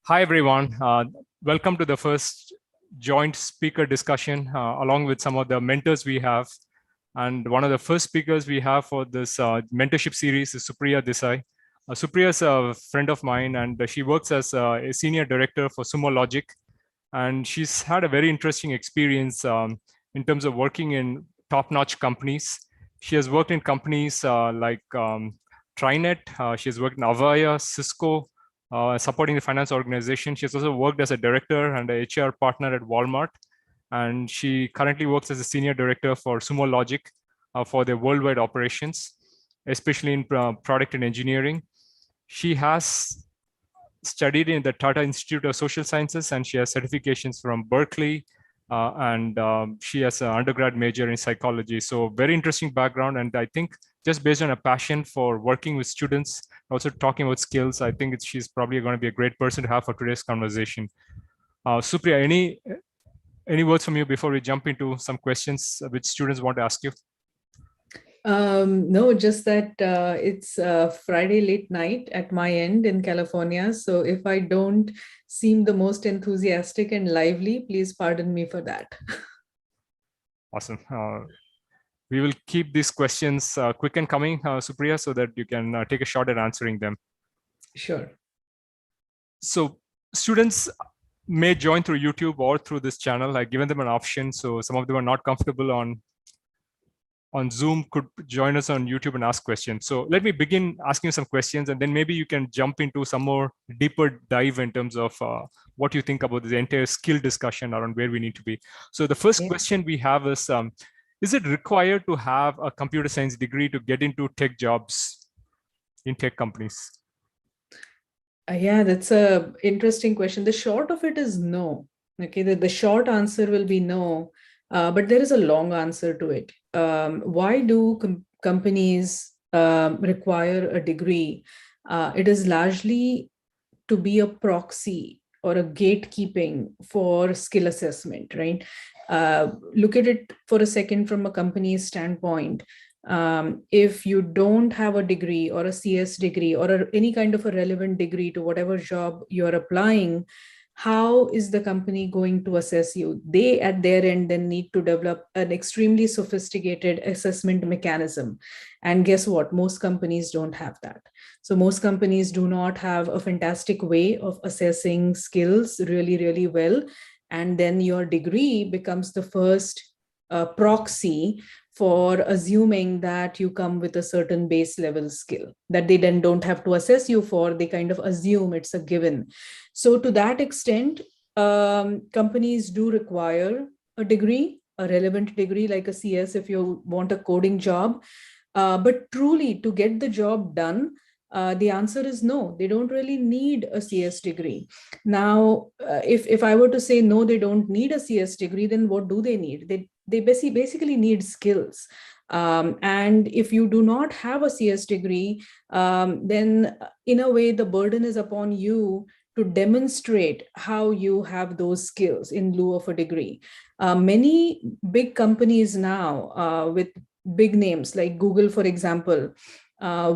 Hi, everyone. Welcome to the first joint speaker discussion along with some of the mentors we have. And one of the first speakers we have for this mentorship series is Supriya Desai. Supriya is a friend of mine, and she works as a senior director for Sumologic. And she's had a very interesting experience in terms of working in top-notch companies. She has worked in companies like Trinet. She has worked in Avaya, Cisco, supporting the finance organization. She has also worked as a director and a HR partner at Walmart. And she currently works as a senior director for Sumologic for their worldwide operations, especially in product and engineering. She has studied in the Tata Institute of Social Sciences, and she has certifications from Berkeley, and she has an undergrad major in psychology. So very interesting background. And I think just based on a passion for working with students, also talking about skills, I think she's probably going to be a great person to have for today's conversation. Supriya, any words from you before we jump into some questions which students want to ask you? No, just that it's Friday late night at my end in California. So if I don't seem the most enthusiastic and lively, please pardon me for that. Awesome. We will keep these questions quick and coming, Supriya, so that you can take a shot at answering them. Sure. So students may join through YouTube or through this channel. I've given them an option. So some of them are not comfortable on Zoom, could join us on YouTube and ask questions. So let me begin asking you some questions, and then maybe you can jump into some more deeper dive in terms of what you think about the entire skill discussion around where we need to be. So the first question we have is it required to have a computer science degree to get into tech jobs in tech companies? Yeah, that's a interesting question. The short of it is no. Okay, the short answer will be no, but there is a long answer to it. Why do companies require a degree? It is largely to be a proxy or a gatekeeping for skill assessment, right? Look at it for a second from a company's standpoint. If you don't have a degree or a CS degree or any kind of a relevant degree to whatever job you're applying, how is the company going to assess you? They at their end then need to develop an extremely sophisticated assessment mechanism. And guess what? Most companies don't have that. So most companies do not have a fantastic way of assessing skills really, really well. And then your degree becomes the first proxy for assuming that you come with a certain base level skill that they then don't have to assess you for. They kind of assume it's a given. So to that extent, companies do require a degree, a relevant degree like a CS if you want a coding job. But truly to get the job done, the answer is no, they don't really need a CS degree. Now, if I were to say no, they don't need a CS degree, then what do they need? They basically need skills. And if you do not have a CS degree, then in a way, the burden is upon you to demonstrate how you have those skills in lieu of a degree. Many big companies now with big names like Google, for example,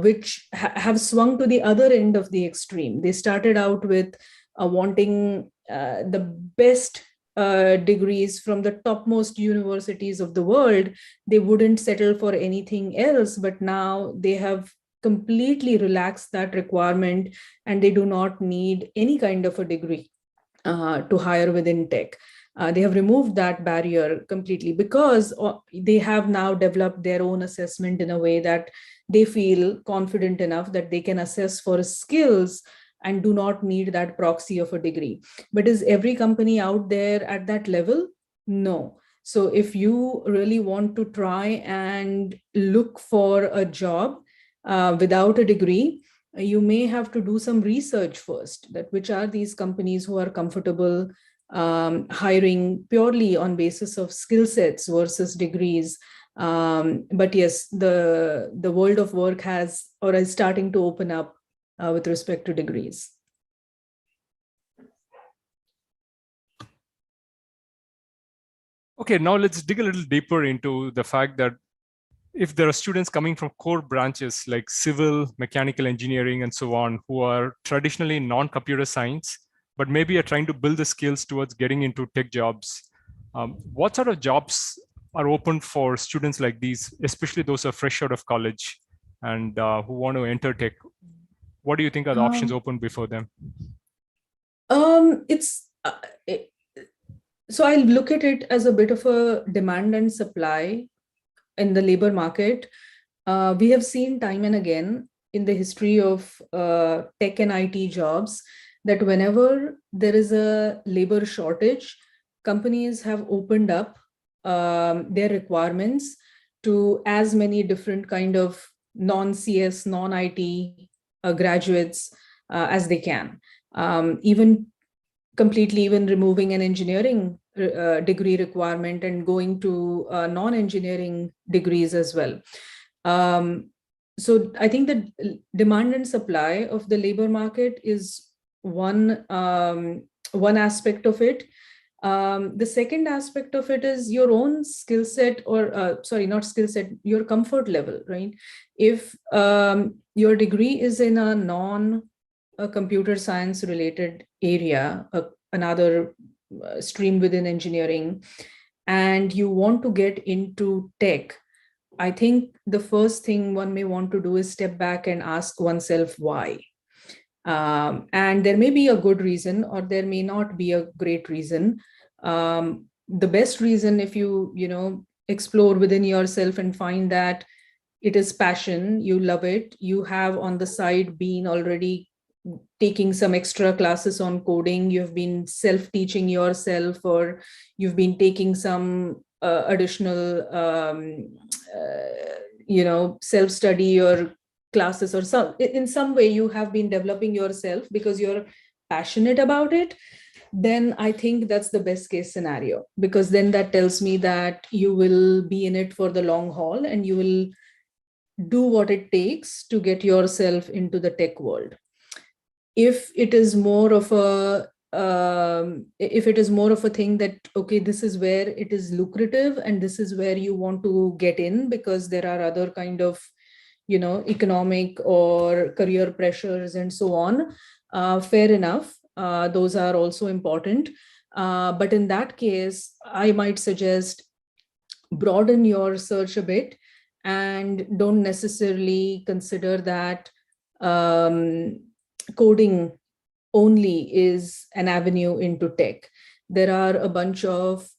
which have swung to the other end of the extreme. They started out with wanting the best degrees from the topmost universities of the world. They wouldn't settle for anything else, but now they have completely relaxed that requirement and they do not need any kind of a degree to hire within tech. They have removed that barrier completely because they have now developed their own assessment in a way that they feel confident enough that they can assess for skills and do not need that proxy of a degree. But is every company out there at that level? No. So if you really want to try and look for a job without a degree, you may have to do some research first, that which are these companies who are comfortable hiring purely on basis of skill sets versus degrees. But yes, the world of work has or is starting to open up with respect to degrees. Okay, now let's dig a little deeper into the fact that if there are students coming from core branches like civil, mechanical engineering, and so on, who are traditionally non-computer science, but maybe are trying to build the skills towards getting into tech jobs. What sort of jobs are open for students like these, especially those who are fresh out of college and who want to enter tech? What do you think are the options open before them? It's so I look at it as a bit of a demand and supply in the labor market. We have seen time and again in the history of tech and IT jobs that whenever there is a labor shortage, companies have opened up their requirements to as many different kind of non-CS, non-IT graduates as they can. Even completely even removing an engineering degree requirement and going to non-engineering degrees as well. So I think that demand and supply of the labor market is one aspect of it. The second aspect of it is your own skill set, or sorry, not skill set, your comfort level, right? If your degree is in a computer science related area, another stream within engineering, and you want to get into tech, I think the first thing one may want to do is step back and ask oneself why. And there may be a good reason, or there may not be a great reason. The best reason, if you explore within yourself and find that it is passion, you love it, you have on the side been already taking some extra classes on coding, you've been self-teaching yourself, or you've been taking some additional self-study or classes, or in some way you have been developing yourself because you're passionate about it, then I think that's the best case scenario, because then that tells me that you will be in it for the long haul and you will do what it takes to get yourself into the tech world. If it is more of a thing that, okay, this is where it is lucrative and this is where you want to get in because there are other kind of economic or career pressures and so on, fair enough, those are also important, but in that case I might suggest broaden your search a bit and don't necessarily consider that coding only is an avenue into tech. There are a bunch of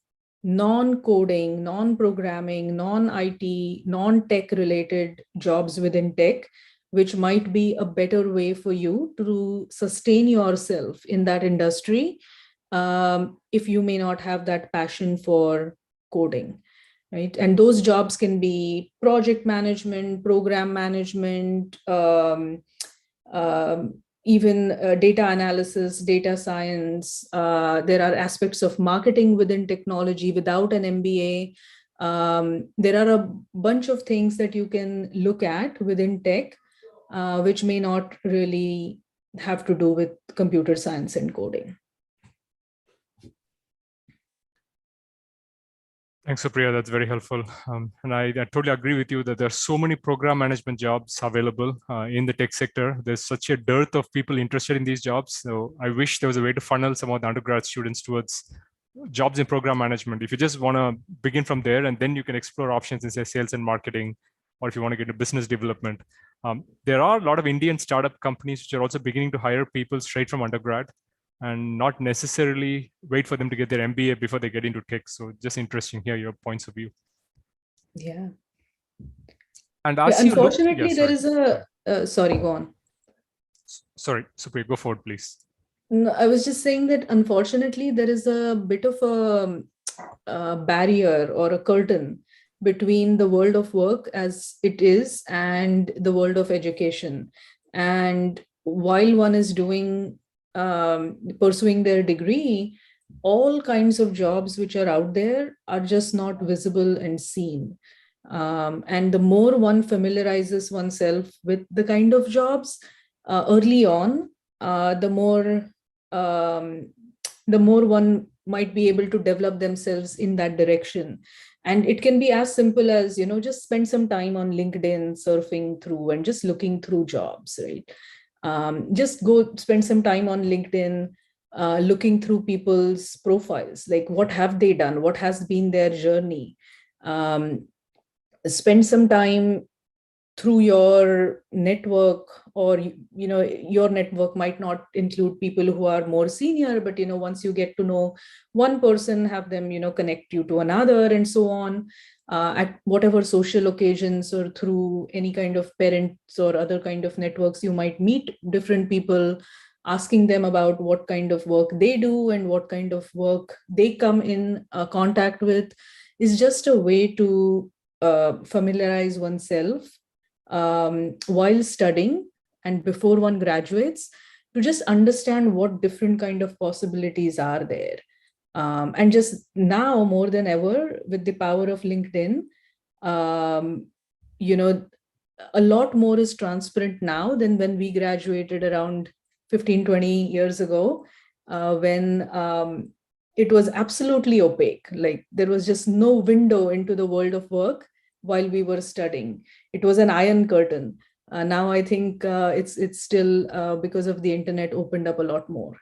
non-coding, non-programming, non-IT, non-tech related jobs within tech, which might be a better way for you to sustain yourself in that industry, if you may not have that passion for coding, right? And those jobs can be project management, program management, even data analysis, data science. There are aspects of marketing within technology without an MBA. There are a bunch of things that you can look at within tech, which may not really have to do with computer science and coding. Thanks, Supriya. That's very helpful. And I totally agree with you that there are so many program management jobs available in the tech sector. There's such a dearth of people interested in these jobs. So I wish there was a way to funnel some of the undergrad students towards jobs in program management. If you just want to begin from there, and then you can explore options in, say, sales and marketing, or if you want to get into business development. There are a lot of Indian startup companies which are also beginning to hire people straight from undergrad, and not necessarily wait for them to get their MBA before they get into tech. So just interesting here, your points of view. Yeah. And unfortunately, there is a, sorry, go on. Sorry, Supriya, go forward, please. No, I was just saying that unfortunately, there is a bit of a barrier or a curtain between the world of work as it is and the world of education. And while one is pursuing their degree, all kinds of jobs which are out there are just not visible and seen. And the more one familiarizes oneself with the kind of jobs early on, the more one might be able to develop themselves in that direction. And it can be as simple as, just spend some time on LinkedIn, surfing through and just looking through jobs, right? Just go spend some time on LinkedIn, looking through people's profiles, like what have they done, what has been their journey. Spend some time through your network, or your network might not include people who are more senior, but once you get to know one person, have them connect you to another, and so on, at whatever social occasions, or through any kind of parents or other kind of networks, you might meet different people, asking them about what kind of work they do and what kind of work they come in contact with, is just a way to familiarize oneself while studying and before one graduates, to just understand what different kind of possibilities are there. And just now more than ever, with the power of LinkedIn, um, you know a lot more is transparent now than when we graduated around 15-20 years ago, when it was absolutely opaque. Like there was just no window into the world of work while we were studying. It was an iron curtain. Now I think it's still, because of the internet, opened up a lot more.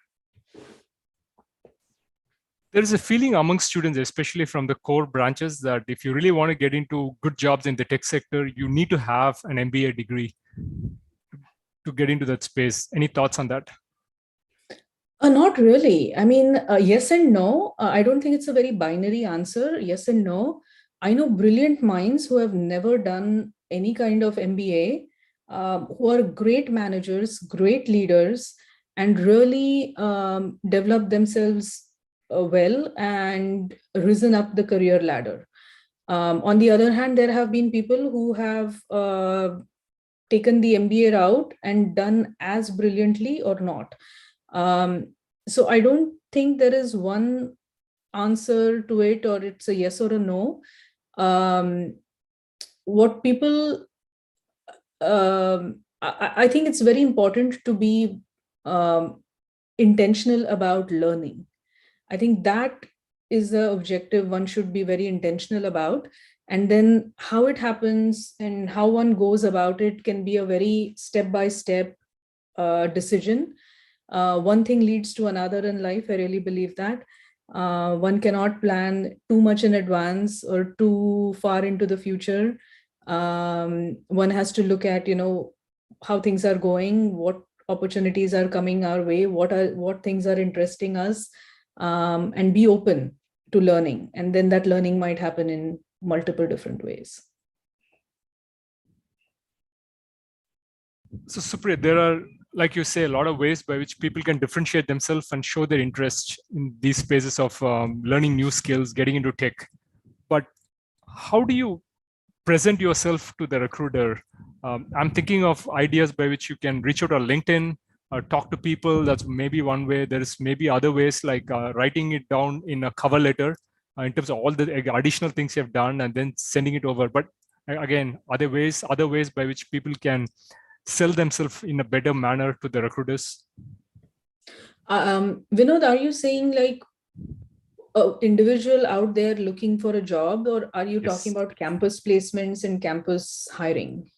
There is a feeling among students, especially from the core branches, that if you really want to get into good jobs in the tech sector, you need to have an MBA degree to get into that space. Any thoughts on that? Not really. I mean, yes and no. I don't think it's a very binary answer. Yes and no. I know brilliant minds who have never done any kind of MBA, who are great managers, great leaders, and really developed themselves well and risen up the career ladder. On the other hand, there have been people who have taken the MBA route and done as brilliantly or not. So I don't think there is one answer to it, or it's a yes or a no. What people, I think it's very important to be intentional about learning. I think that is the objective one should be very intentional about. And then how it happens and how one goes about it can be a very step-by-step decision. One thing leads to another in life. I really believe that. One cannot plan too much in advance or too far into the future. One has to look at, how things are going, what opportunities are coming our way, what things are interesting us, and be open to learning. And then that learning might happen in multiple different ways. So Supriya, there are, like you say, a lot of ways by which people can differentiate themselves and show their interest in these spaces of learning new skills, getting into tech. But how do you present yourself to the recruiter? I'm thinking of ideas by which you can reach out on LinkedIn, talk to people. That's maybe one way. There's maybe other ways, like writing it down in a cover letter in terms of all the additional things you have done, and then sending it over. But again, other ways by which people can sell themselves in a better manner to the recruiters. Vinod, are you saying like an individual out there looking for a job, or are you talking about campus placements and campus hiring?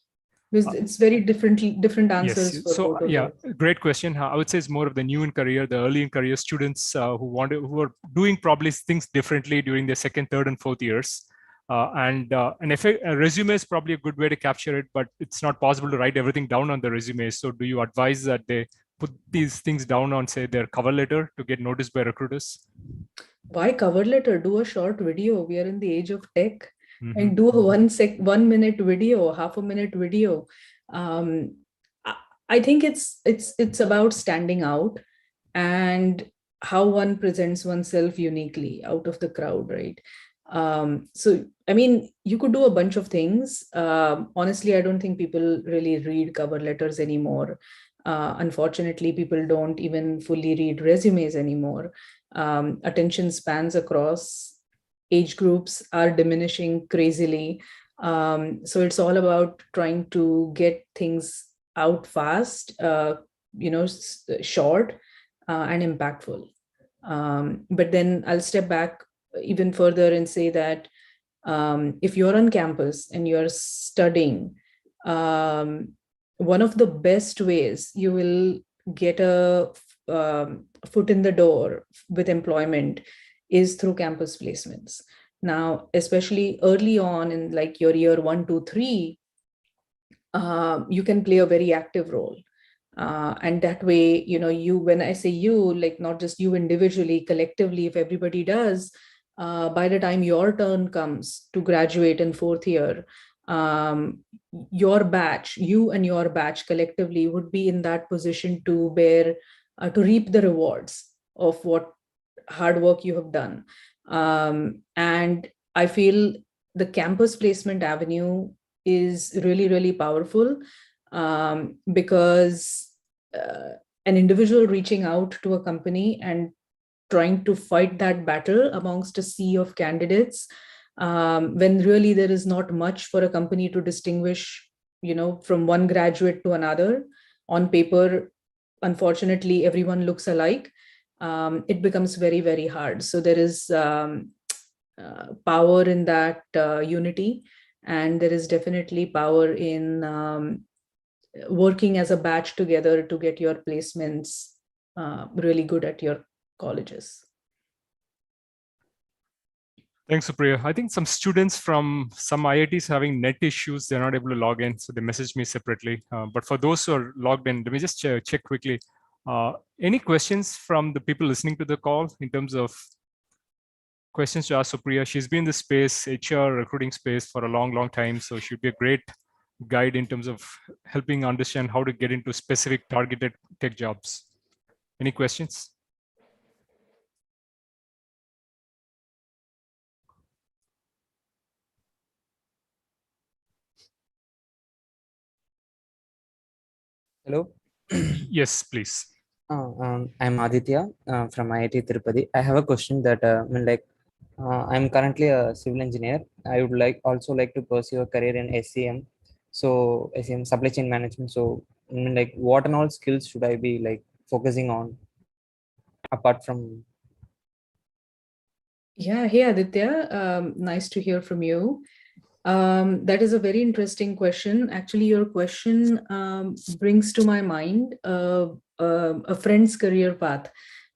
Because it's very different answers. Yes. For So both of yeah, those. great question. I would say it's more of the new in career, the early in career students who are doing probably things differently during their second, third, and fourth years. And if a resume is probably a good way to capture it, but it's not possible to write everything down on the resume. So do you advise that they put these things down on, say, their cover letter to get noticed by recruiters? Why cover letter? Do a short video. We are in the age of tech. Mm-hmm. And do a 1 minute video, half a minute video. I think it's about standing out and how one presents oneself uniquely out of the crowd, right? So I mean, you could do a bunch of things. Honestly, I don't think people really read cover letters anymore. Unfortunately, people don't even fully read resumes anymore. Attention spans across age groups are diminishing crazily. So it's all about trying to get things out fast, short and impactful. But then I'll step back even further and say that if you're on campus and you're studying, one of the best ways you will get a foot in the door with employment is through campus placements. Now, especially early on in like your year 1, 2, 3, you can play a very active role. And that way, you, when I say you, like not just you individually, collectively, if everybody does, by the time your turn comes to graduate in 4th year, your batch, you and your batch collectively would be in that position to bear, to reap the rewards of what hard work you have done. And I feel the campus placement avenue is really, really powerful, because an individual reaching out to a company and trying to fight that battle amongst a sea of candidates, when really there is not much for a company to distinguish, from one graduate to another. On paper, unfortunately, everyone looks alike. It becomes very, very hard. So there is power in that unity, and there is definitely power in working as a batch together to get your placements really good at your colleges. Thanks, Supriya. I think some students from some IITs having net issues, they're not able to log in, so they messaged me separately. But for those who are logged in, let me just check quickly. Any questions from the people listening to the call in terms of questions to ask Supriya? She's been in the space, HR recruiting space for a long, long time, so she'd be a great guide in terms of helping understand how to get into specific targeted tech jobs. Any questions? Hello. Yes, please. I'm Aditya from IIT Tirupati. I have a question that I'm currently a civil engineer. I would also like to pursue a career in SCM. So SCM, supply chain management. So what and all skills should I be focusing on apart from? Yeah, hey Aditya, nice to hear from you. That is a very interesting question. Actually, your question brings to my mind a friend's career path,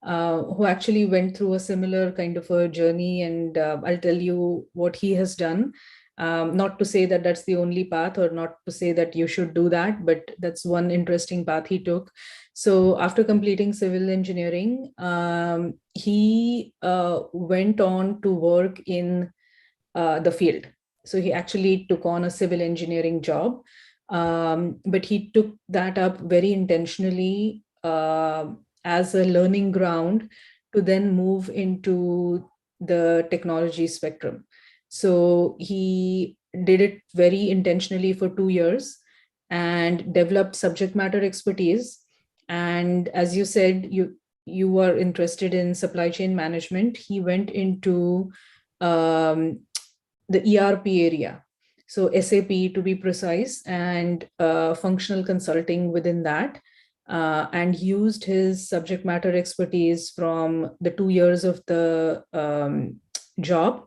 who actually went through a similar kind of a journey, and I'll tell you what he has done. Not to say that that's the only path, or not to say that you should do that, but that's one interesting path he took. So after completing civil engineering, he went on to work in the field. So he actually took on a civil engineering job, but he took that up very intentionally as a learning ground to then move into the technology spectrum. So he did it very intentionally for 2 years and developed subject matter expertise. And as you said, you were interested in supply chain management. He went into the ERP area, so SAP to be precise, and functional consulting within that, and used his subject matter expertise from the 2 years of the job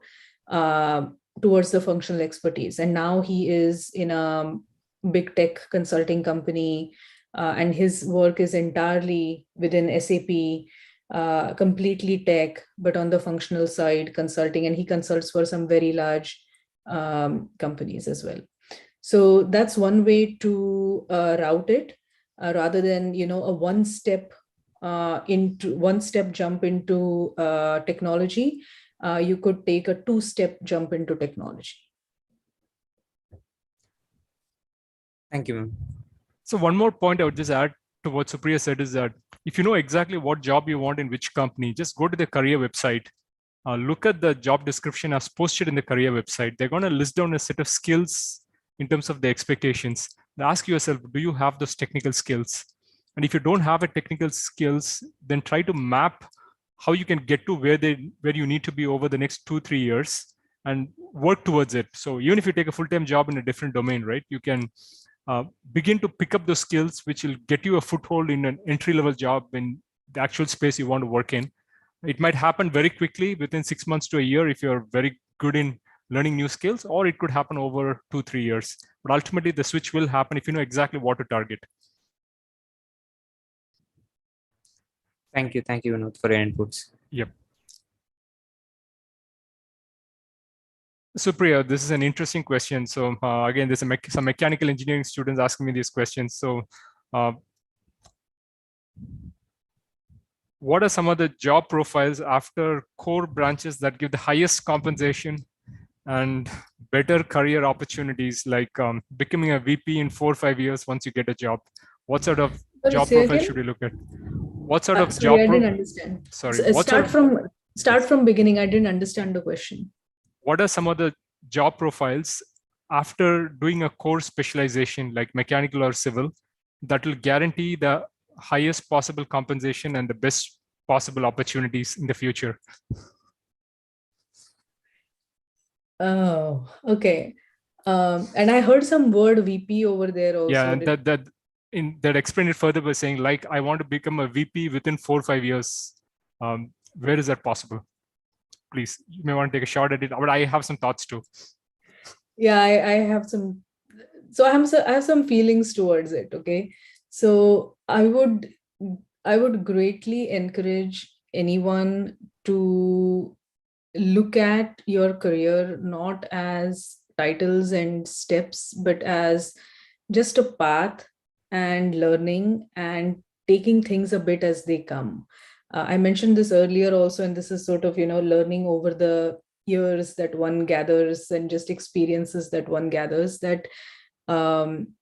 towards the functional expertise. And now he is in a big tech consulting company, and his work is entirely within SAP, completely tech, but on the functional side, consulting, and he consults for some very large companies as well. So that's one way to route it, rather than a one-step jump into technology. You could take a 2-step jump into technology. Thank you, ma'am. So one more point I would just add to what Supriya said is that if you know exactly what job you want in which company, just go to the career website, look at the job description as posted in the career website. They're going to list down a set of skills in terms of the expectations. Ask yourself, do you have those technical skills? And if you don't have a technical skills, then try to map how you can get to where you need to be over the next 2-3 years and work towards it. So even if you take a full-time job in a different domain, right, you can begin to pick up those skills, which will get you a foothold in an entry-level job in the actual space you want to work in. It might happen very quickly within 6 months to a year if you're very good in learning new skills, or it could happen over 2-3 years. But ultimately, the switch will happen if you know exactly what to target. Thank you, Vinod, for your inputs. Yep. Supriya, this is an interesting question. So again, there's some mechanical engineering students asking me these questions. So what are some of the job profiles after core branches that give the highest compensation and better career opportunities, like becoming a VP in 4 or 5 years once you get a job? What sort of Sorry, job say profile again? should you look at? What sort of Sorry, job I didn't understand. Sorry, what Start sort of, from beginning. I didn't understand the question. what are some of the job profiles after doing a core specialization like mechanical or civil that will guarantee the highest possible compensation and the best possible opportunities in the future? Oh, okay. And I heard some word VP over there also. Yeah, and that explained it further by saying, like, I want to become a VP within 4 or 5 years. Where is that possible? Please, you may want to take a shot at it, but I have some thoughts too. Yeah, I have some. So I have some feelings towards it. Okay, so I would greatly encourage anyone to look at your career not as titles and steps, but as just a path and learning and taking things a bit as they come. I mentioned this earlier also, and this is sort of, learning over the years that one gathers and just experiences that one gathers, that um,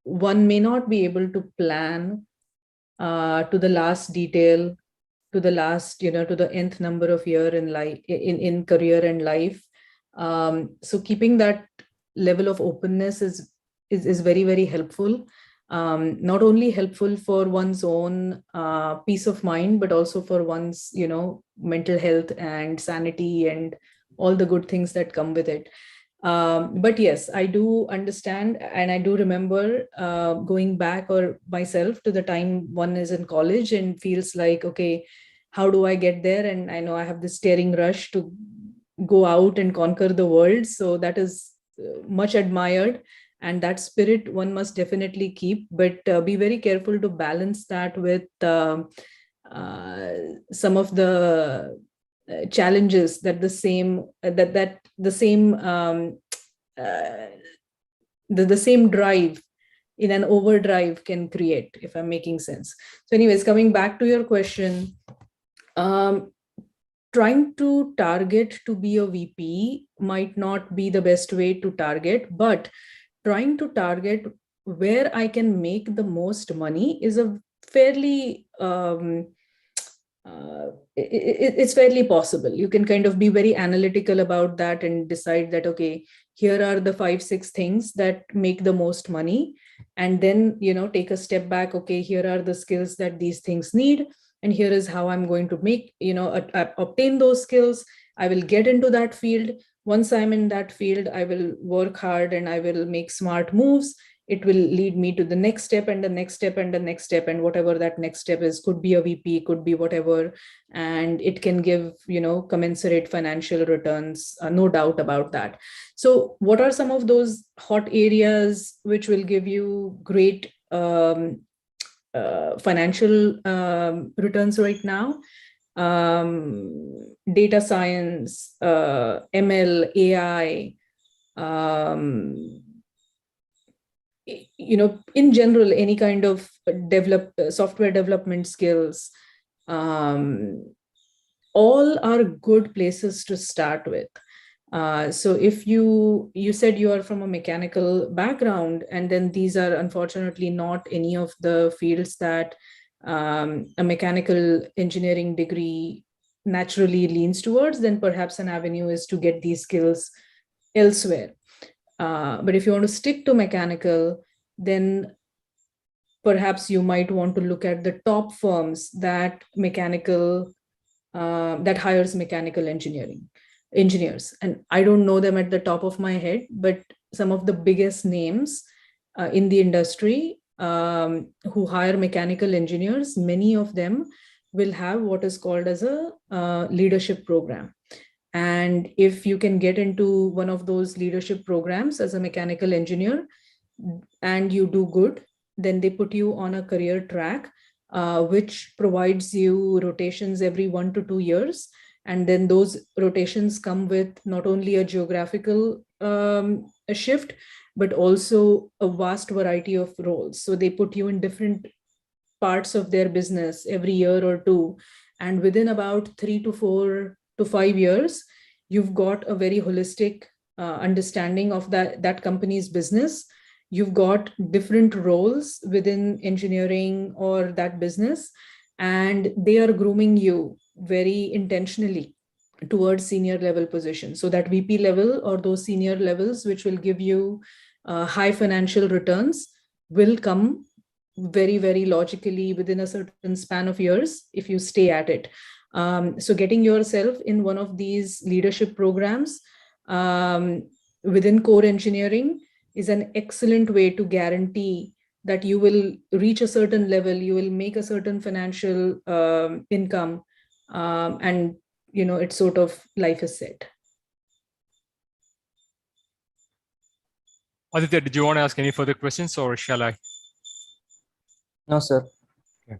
one may not be able to plan to the last detail, to the last, to the nth number of year in life, in career and life. So keeping that level of openness is very, very helpful. Not only helpful for one's own peace of mind, but also for one's, mental health and sanity and all the good things that come with it. But yes, I do understand, and I do remember going back or myself to the time one is in college and feels like, okay, how do I get there? And I know I have this staring rush to go out and conquer the world. So that is much admired. And that spirit one must definitely keep, but be very careful to balance that with some of the challenges that the same the same drive in an overdrive can create, if I'm making sense. So anyways, coming back to your question, trying to target to be a VP might not be the best way to target, but trying to target where I can make the most money is a fairly it's fairly possible. You can kind of be very analytical about that and decide that, okay, here are the 5-6 things that make the most money, and then take a step back. Okay, here are the skills that these things need, and here is how I'm going to make obtain those skills. I will get into that field. Once I'm in that field, I will work hard and I will make smart moves. It will lead me to the next step and the next step and the next step, and whatever that next step is, could be a VP, could be whatever, and it can give commensurate financial returns, no doubt about that. So what are some of those hot areas which will give you great financial returns right now? Data science, ML, AI, in general, any kind of software development skills, all are good places to start with. So if you said you are from a mechanical background, and then these are unfortunately not any of the fields that a mechanical engineering degree naturally leans towards, then perhaps an avenue is to get these skills elsewhere. But if you want to stick to mechanical, then perhaps you might want to look at the top firms that hires mechanical engineers. And I don't know them at the top of my head, but some of the biggest names in the industry who hire mechanical engineers, many of them will have what is called as a leadership program. And if you can get into one of those leadership programs as a mechanical engineer and you do good, then they put you on a career track which provides you rotations every 1 to 2 years. And then those rotations come with not only a geographical a shift, but also a vast variety of roles. So they put you in different parts of their business every year or two. And within about 3 to 4 to 5 years, you've got a very holistic understanding of that company's business. You've got different roles within engineering or that business, and they are grooming you very intentionally towards senior level positions. So that VP level or those senior levels, which will give you high financial returns, will come very, very logically within a certain span of years if you stay at it. So getting yourself in one of these leadership programs within core engineering is an excellent way to guarantee that you will reach a certain level, you will make a certain financial income, and it's sort of life is set. Aditya, did you want to ask any further questions, or shall I? No, sir. Okay.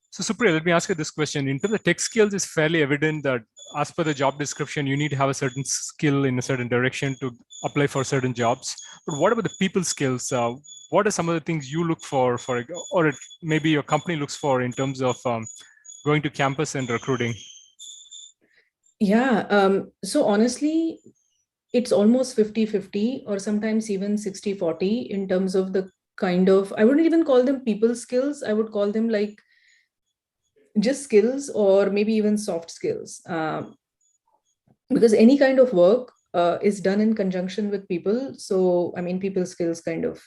So Supriya, let me ask you this question. In terms of tech skills, it's fairly evident that as per the job description, you need to have a certain skill in a certain direction to apply for certain jobs. But what about the people skills? What are some of the things you look for or maybe your company looks for in terms of going to campus and recruiting? Yeah, so honestly, it's almost 50-50 or sometimes even 60-40 in terms of the kind of, I wouldn't even call them people skills. I would call them like just skills or maybe even soft skills. Because any kind of work is done in conjunction with people. So, I mean, people skills kind of,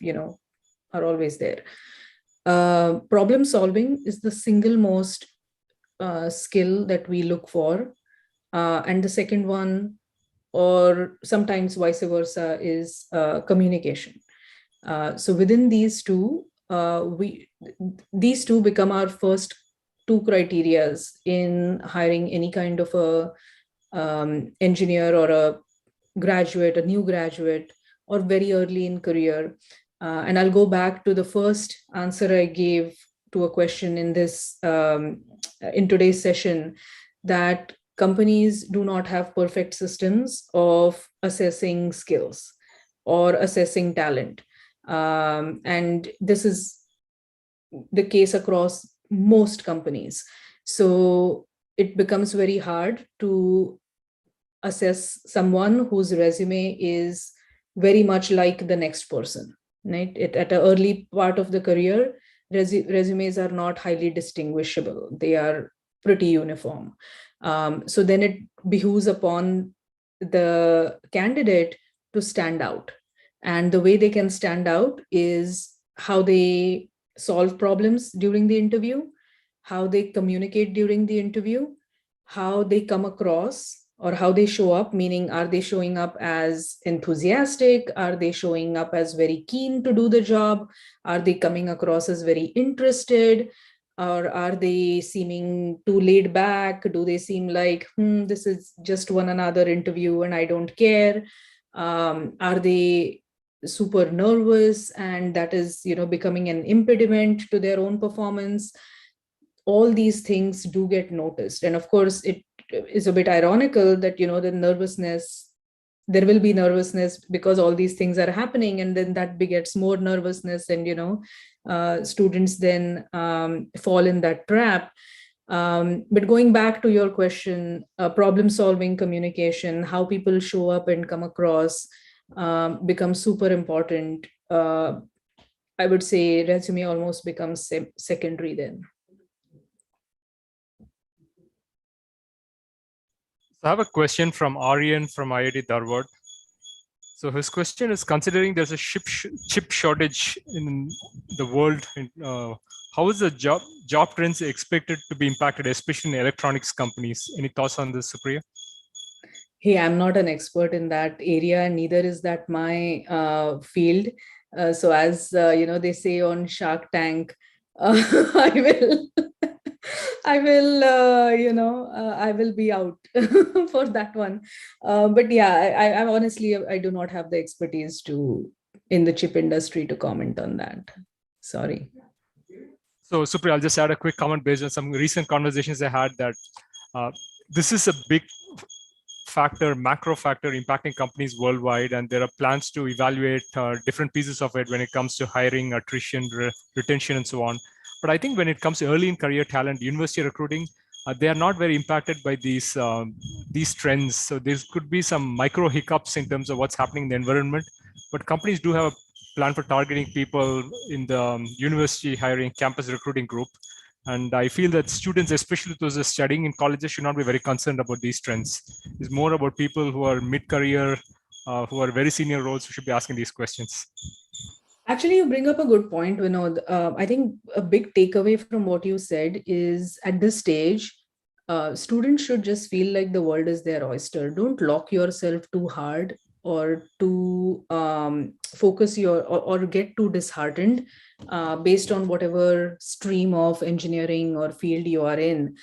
are always there. Problem solving is the single most skill that we look for. And the second one, or sometimes vice versa, is communication. So within these two, these two become our first two criterias in hiring any kind of a engineer or a graduate, a new graduate, or very early in career. And I'll go back to the first answer I gave to a question in this in today's session, that companies do not have perfect systems of assessing skills or assessing talent. And this is the case across most companies. So it becomes very hard to assess someone whose resume is very much like the next person, right? At an early part of the career, resumes are not highly distinguishable. They are pretty uniform. So then it behooves upon the candidate to stand out. And the way they can stand out is how they solve problems during the interview, how they communicate during the interview, how they come across or how they show up, meaning are they showing up as enthusiastic? Are they showing up as very keen to do the job? Are they coming across as very interested? Or are they seeming too laid back? Do they seem like, this is just one another interview and I don't care? Are they super nervous and that is, becoming an impediment to their own performance? All these things do get noticed. And of course, it is a bit ironical that, the nervousness, there will be nervousness because all these things are happening, and then that begets more nervousness, and students then fall in that trap. But going back to your question, problem solving, communication, how people show up and come across becomes super important. I would say resume almost becomes secondary then. So I have a question from Aryan from IIT Dharwad. So his question is, considering there's a chip shortage in the world, how is the job trends expected to be impacted, especially in electronics companies? Any thoughts on this, Supriya? Hey, I'm not an expert in that area, and neither is that my field. So as they say on Shark Tank, I will, I will, I will be out for that one. But yeah, I honestly, I do not have the expertise in the chip industry to comment on that. Sorry. So Supriya, I'll just add a quick comment based on some recent conversations I had that this is a big factor, macro factor impacting companies worldwide, and there are plans to evaluate different pieces of it when it comes to hiring, attrition, retention, and so on. But I think when it comes to early in career talent, university recruiting, they are not very impacted by these trends. So there could be some micro hiccups in terms of what's happening in the environment, but companies do have a plan for targeting people in the university hiring campus recruiting group. And I feel that students, especially those who are studying in colleges, should not be very concerned about these trends. It's more about people who are mid-career, who are very senior roles, who should be asking these questions. Actually, you bring up a good point, Vinod. I think a big takeaway from what you said is at this stage, students should just feel like the world is their oyster. Don't lock yourself too hard or to focus or get too disheartened based on whatever stream of engineering or field you are in.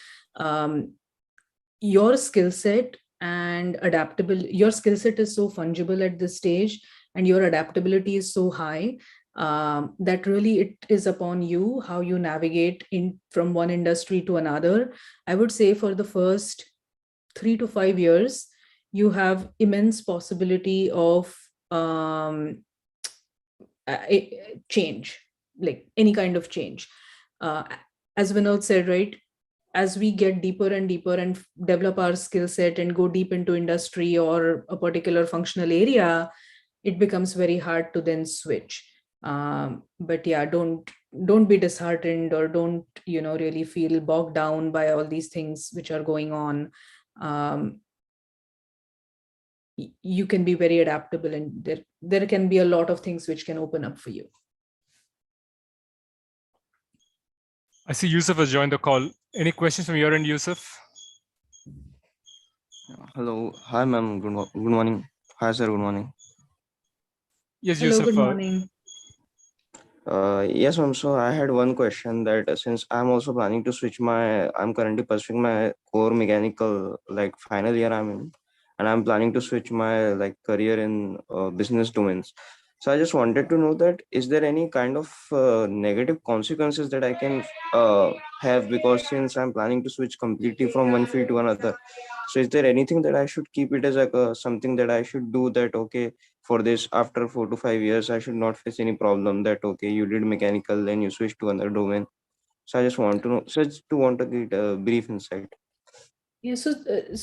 Your skill set and your skill set is so fungible at this stage, and your adaptability is so high that really it is upon you how you navigate in from one industry to another. I would say for the first 3 to 5 years, you have immense possibility of change, like any kind of change. As Vinod said, right, as we get deeper and deeper and develop our skill set and go deep into industry or a particular functional area, it becomes very hard to then switch. But yeah, don't be disheartened, or don't really feel bogged down by all these things which are going on. You can be very adaptable, and there can be a lot of things which can open up for you. I see Yusuf has joined the call. Any questions from your end, Yusuf? Hello. Hi, ma'am. Good morning. Hi, sir. Good morning. Yes, Hello, Yusuf. good morning. Yes, ma'am. So I had one question that since I'm also planning to I'm currently pursuing my core mechanical, like final year I'm in, and I'm planning to switch my career in business domains. So I just wanted to know that is there any kind of negative consequences that I can have, because since I'm planning to switch completely from one field to another. So is there anything that I should keep it as something that I should do, that okay, for this after 4 to 5 years I should not face any problem, that okay, you did mechanical then you switch to another domain. So I just want to know, want to get a brief insight. Yeah, so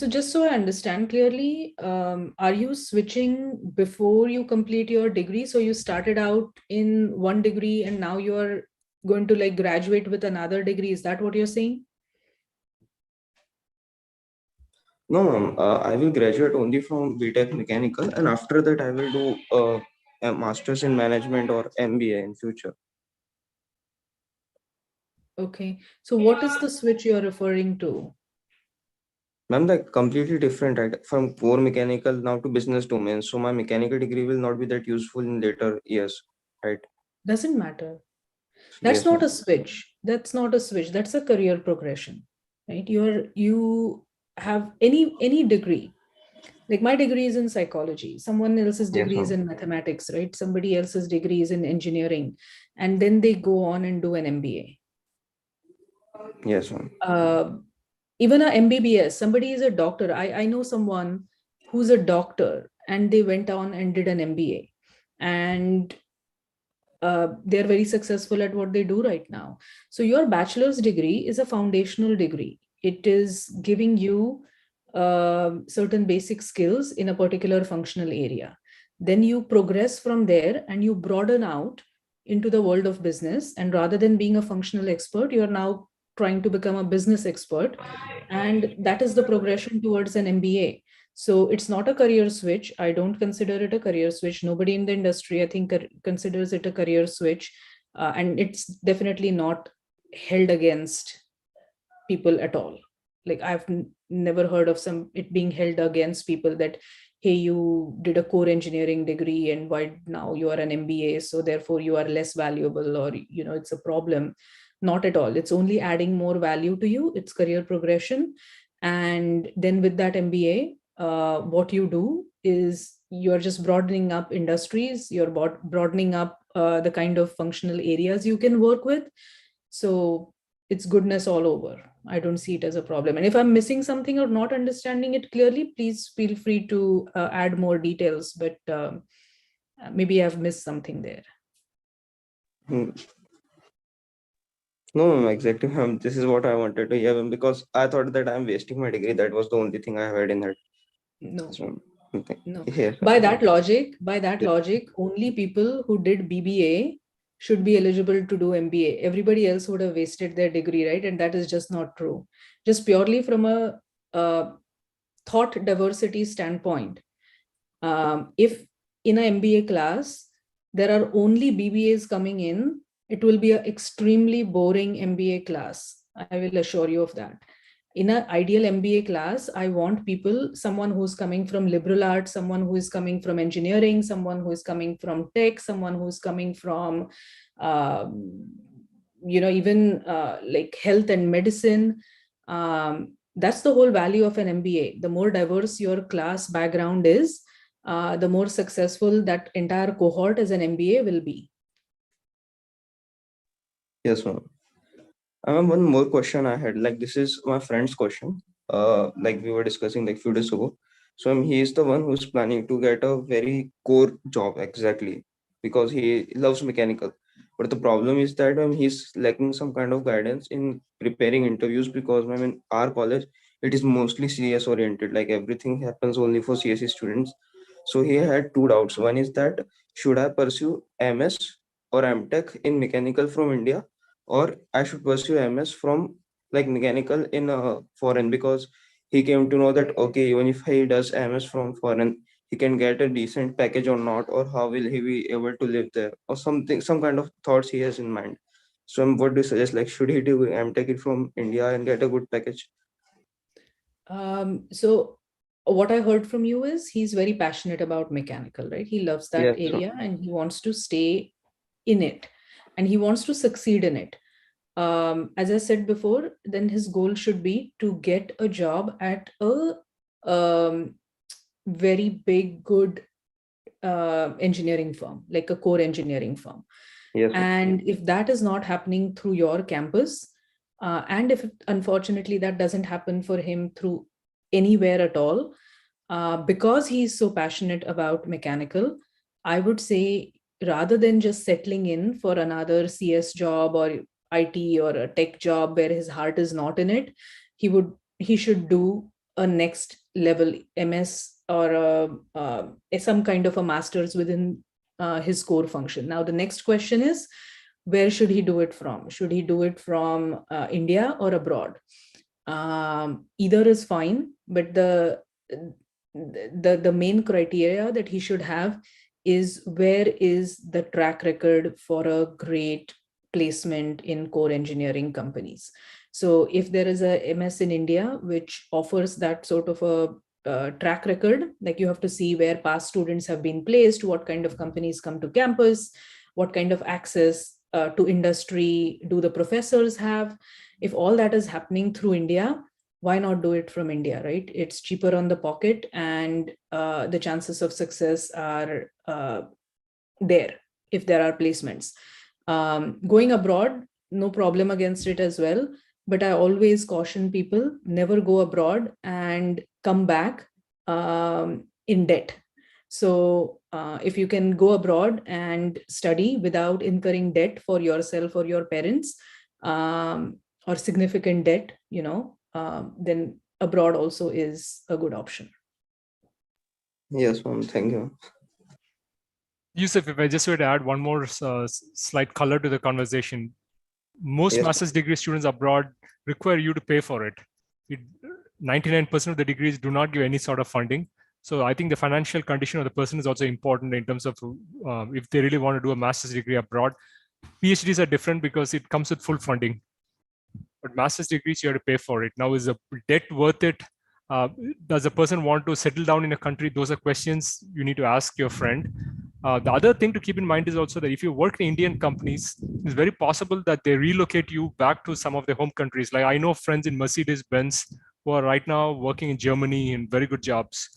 just so I understand clearly, are you switching before you complete your degree? So you started out in one degree and now you're going to graduate with another degree. Is that what you're saying? No, ma'am. I will graduate only from BTech Mechanical, and after that, I will do a master's in management or MBA in future. Okay. So what is the switch you're referring to? Ma'am, like completely different, right? From core mechanical now to business domain. So my mechanical degree will not be that useful in later years, right? Doesn't matter. That's Yes, not ma'am. a switch. That's not a switch. That's a career progression, right? You have any degree. Like my degree is in psychology. Someone else's Yes, degree is ma'am. in mathematics, right? Somebody else's degree is in engineering, and then they go on and do an MBA. Yes, ma'am. Even a MBBS. Somebody is a doctor. I know someone who's a doctor, and they went on and did an MBA, and they're very successful at what they do right now. So your bachelor's degree is a foundational degree. It is giving you certain basic skills in a particular functional area. Then you progress from there and you broaden out into the world of business. And rather than being a functional expert, you're now trying to become a business expert. And that is the progression towards an MBA. So it's not a career switch. I don't consider it a career switch. Nobody in the industry, I think, considers it a career switch. And it's definitely not held against people at all. Like I've never heard of it being held against people that, hey, you did a core engineering degree and why now you are an MBA, so therefore you are less valuable, or it's a problem. Not at all. It's only adding more value to you. It's career progression. And then with that MBA, what you do is you're just broadening up industries, you're broadening up the kind of functional areas you can work with. So it's goodness all over. I don't see it as a problem. And if I'm missing something or not understanding it clearly, please feel free to add more details, but maybe I've missed something there. Hmm. No, exactly. This is what I wanted to hear, because I thought that I'm wasting my degree. That was the only thing I heard in that. No. So, No. yeah. By that logic, only people who did BBA should be eligible to do MBA. Everybody else would have wasted their degree, right? And that is just not true. Just purely from a thought diversity standpoint, if in an MBA class there are only BBAs coming in, it will be an extremely boring MBA class. I will assure you of that. In an ideal MBA class, I want people, someone who's coming from liberal arts, someone who is coming from engineering, someone who is coming from tech, someone who's coming from, even like health and medicine. That's the whole value of an MBA. The more diverse your class background is, the more successful that entire cohort as an MBA will be. Yes, ma'am. One more question I had. Like, this is my friend's question. Like we were discussing like few days ago. So he is the one who's planning to get a very core job, exactly, because he loves mechanical. But the problem is that he's lacking some kind of guidance in preparing interviews, because in our college it is mostly CS oriented. Like everything happens only for CSE students. So he had two doubts. One is that should I pursue MS or MTech in mechanical from India, or I should pursue MS from like mechanical in foreign, because he came to know that okay, even if he does MS from foreign, he can get a decent package or not, or how will he be able to live there, or something, some kind of thoughts he has in mind. So what do you suggest? Like, should he do MTech it from India and get a good package? So what I heard from you is he's very passionate about mechanical, right? He loves that Yes, area and he wants to stay in it and he wants to succeed in it. As I said before, then his goal should be to get a job at a very big, good engineering firm, like a core engineering firm. yes, And if that is not happening through your campus, and if unfortunately that doesn't happen for him through anywhere at all, because he's so passionate about mechanical, I would say rather than just settling in for another CS job or IT or a tech job where his heart is not in it, he should do a next level MS or some kind of a master's within his core function. Now the next question is, where should he do it from? Should he do it from India or abroad? Either is fine, but the main criteria that he should have is where is the track record for a great placement in core engineering companies. So if there is a MS in India which offers that sort of a track record, like you have to see where past students have been placed, what kind of companies come to campus, what kind of access to industry do the professors have. If all that is happening through India, why not do it from India, right? It's cheaper on the pocket and the chances of success are there if there are placements. Going abroad, no problem against it as well. But I always caution people, never go abroad and come back in debt. So if you can go abroad and study without incurring debt for yourself or your parents, or significant debt, then abroad also is a good option. yes, ma'am. Thank you. Yusuf, if I just were to add one more slight color to the conversation, most Yes. master's degree students abroad require you to pay for it. 99% of the degrees do not give any sort of funding. So I think the financial condition of the person is also important in terms of if they really want to do a master's degree abroad. PhDs are different because it comes with full funding. But master's degrees, you have to pay for it. Now, is the debt worth it? Does a person want to settle down in a country? Those are questions you need to ask your friend. The other thing to keep in mind is also that if you work in Indian companies, it's very possible that they relocate you back to some of their home countries. Like I know friends in Mercedes-Benz who are right now working in Germany in very good jobs.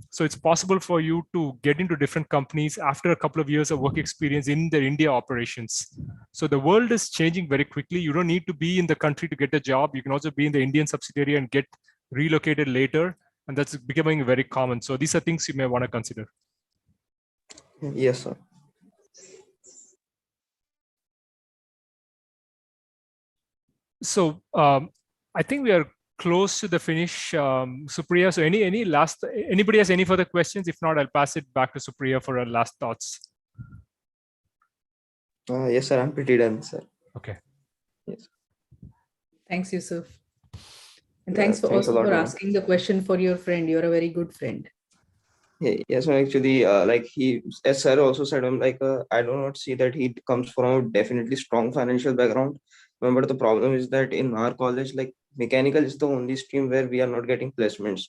So it's possible for you to get into different companies after a couple of years of work experience in their India operations. So the world is changing very quickly. You don't need to be in the country to get a job. You can also be in the Indian subsidiary and get relocated later. And that's becoming very common. So these are things you may want to consider. Yes, sir. So I think we are close to the finish, Supriya. So anybody has any further questions? If not, I'll pass it back to Supriya for her last thoughts. Yes, sir. I'm pretty done, sir. Okay. Yes. Thanks, Yusuf. And Yeah, thanks for thanks a also lot, for ma'am. asking the question for your friend. You're a very good friend. Yes, ma'am. Actually, like he, as sir also said, I do not see that he comes from a definitely strong financial background. But the problem is that in our college, like mechanical is the only stream where we are not getting placements.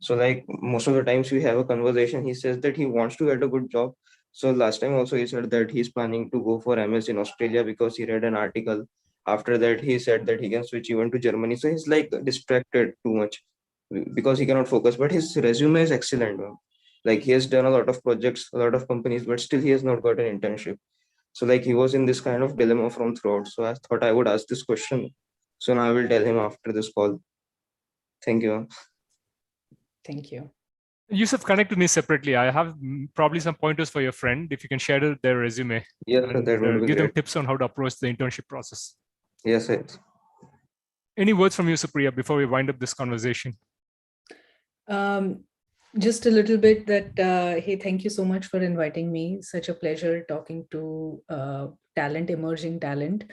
So like most of the times we have a conversation, he says that he wants to get a good job. So last time also he said that he's planning to go for MS in Australia because he read an article. After that, he said that he can switch even to Germany. So he's like distracted too much because he cannot focus. But his resume is excellent, ma'am. Like he has done a lot of projects, a lot of companies, but still he has not got an internship. So like he was in this kind of dilemma from throughout. So I thought I would ask this question. So now I will tell him after this call. Thank you. Thank you. Yusuf, connect to me separately. I have probably some pointers for your friend. If you can share their resume, Yes, sir, and that would be give them great. tips on how to approach the internship process. Yes, yes. Any words from you, Supriya, before we wind up this conversation? Just a little bit that, hey, thank you so much for inviting me. Such a pleasure talking to emerging talent.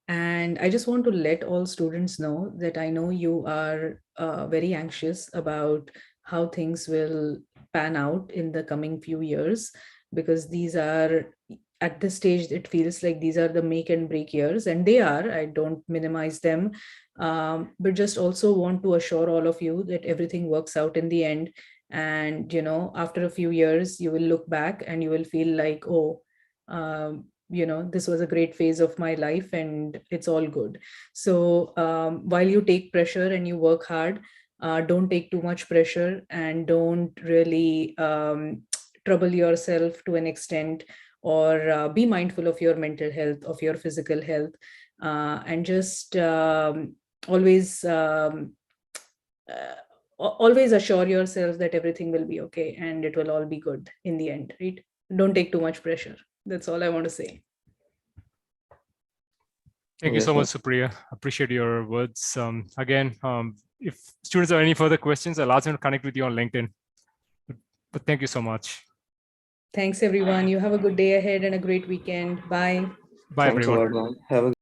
And I just want to let all students know that I know you are very anxious about how things will pan out in the coming few years, because these are, at this stage, it feels like these are the make and break years, and they are. I don't minimize them, but just also want to assure all of you that everything works out in the end. And after a few years you will look back and you will feel like, oh, this was a great phase of my life and it's all good. So while you take pressure and you work hard, don't take too much pressure, and don't really trouble yourself to an extent, or be mindful of your mental health, of your physical health, and just always always assure yourself that everything will be okay and it will all be good in the end, right? Don't take too much pressure. That's all I want to say. Thank you Yes, so ma'am. much, Supriya. Appreciate your words. Again, if students have any further questions, I'll ask them to connect with you on LinkedIn. But thank you so much. Thanks, everyone. You have a good day ahead and a great weekend. Bye. Bye, Thanks a everyone. lot, ma'am. Have a